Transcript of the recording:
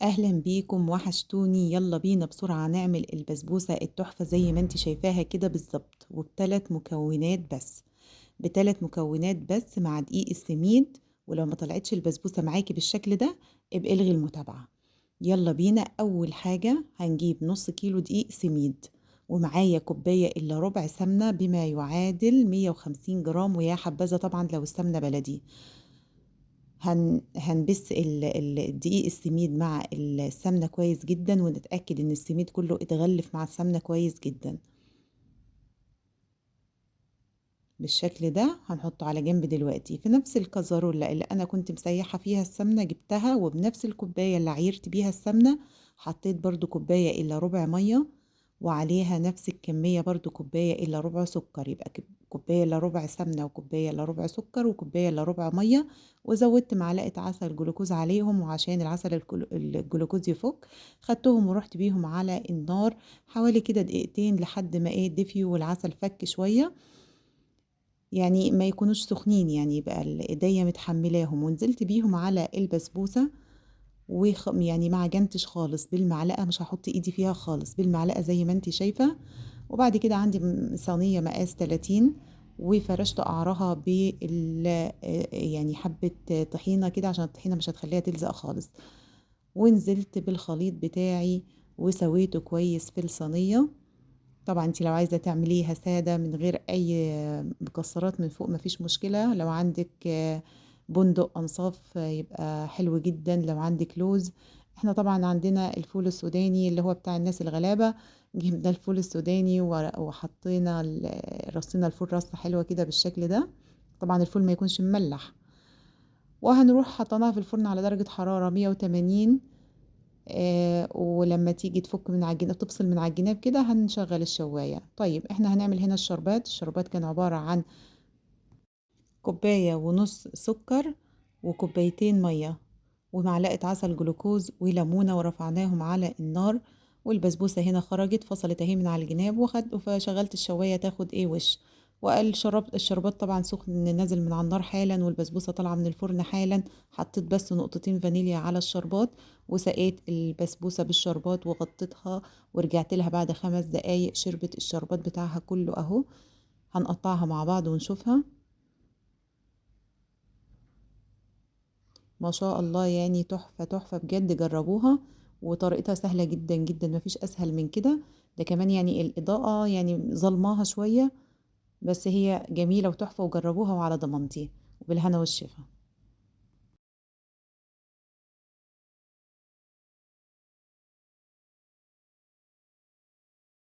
اهلا بيكم، وحشتوني. يلا بينا بسرعة نعمل البسبوسة التحفة زي ما انت شايفاها كده بالظبط، وبثلاث مكونات بس. بثلاث مكونات بس مع دقيق السميد. ولو ما طلعتش البسبوسة معاكي بالشكل ده ابقى الغي المتابعة. يلا بينا. اول حاجة هنجيب نص كيلو دقيق سميد، ومعايا كوباية الا ربع سمنة بما يعادل 150 جرام، ويا حبذا طبعا لو السمنة بلدي. هنبس الدقيق السميد مع السمنة كويس جدا، ونتأكد ان السميد كله اتغلف مع السمنة كويس جدا بالشكل ده. هنحطه على جنب. دلوقتي في نفس الكزرولة اللي انا كنت مسيحة فيها السمنة جبتها، وبنفس الكوباية اللي عيرت بيها السمنة حطيت برضو كوباية الا ربع مية، وعليها نفس الكمية برضو كوباية الا ربع سكر. يبقى كوباية الا ربع سمنة، وكوباية الا ربع سكر، وكوباية الا ربع مية. وزودت معلقة عسل جلوكوز عليهم، وعشان العسل الجلوكوز يفك خدتهم ورحت بيهم على النار حوالي كده دقيقتين لحد ما دفيوا والعسل فك شوية. يعني ما يكونوش سخنين، يعني يبقى ايديا متحملاهم، ونزلت بيهم على البسبوسة. يعني ما عجنتش خالص بالمعلقة، مش هحط ايدي فيها خالص، بالمعلقة زي ما انتي شايفة. وبعد كده عندي صينية مقاس 30، وفرشت قعرها يعني حبة طحينة كده، عشان الطحينة مش هتخليها تلزق خالص. ونزلت بالخليط بتاعي وسويته كويس في الصينية. طبعا انت لو عايزة تعمليها سادة من غير اي مكسرات من فوق مفيش مشكلة. لو عندك بندق انصاف يبقى حلو جدا. لو عندك لوز، احنا طبعا عندنا الفول السوداني اللي هو بتاع الناس الغلابة. جبنا الفول السوداني وحطينا رصينا الفول رصة حلوة كده بالشكل ده. طبعا الفول ما يكونش مملح. وهنروح حطيناها في الفرن على درجة حرارة 180. ولما تيجي تفك من عجينة تفصل من عجينات كده هنشغل الشواية. طيب احنا هنعمل هنا الشربات كان عبارة عن كوباية ونص سكر، وكوبايتين مية، ومعلقة عسل جلوكوز، وليمونة، ورفعناهم على النار. والبسبوسة هنا خرجت فصلت اهي من على الجناب، فشغلت الشواية تاخد وش. وقال الشربات طبعا سخن نازل من على النار حالا، والبسبوسة طالعة من الفرن حالا. حطيت بس نقطتين فانيليا على الشربات، وسقيت البسبوسة بالشربات وغطيتها، ورجعت لها بعد 5 دقايق شربت الشربات بتاعها كله اهو. هنقطعها مع بعض ونشوفها. ما شاء الله، يعني تحفة تحفة بجد، جربوها. وطريقتها سهلة جدا جدا، مفيش أسهل من كده. ده كمان يعني الإضاءة يعني ظلماها شوية، بس هي جميلة وتحفة، وجربوها وعلى ضمانتي. وبالهنا والشفا.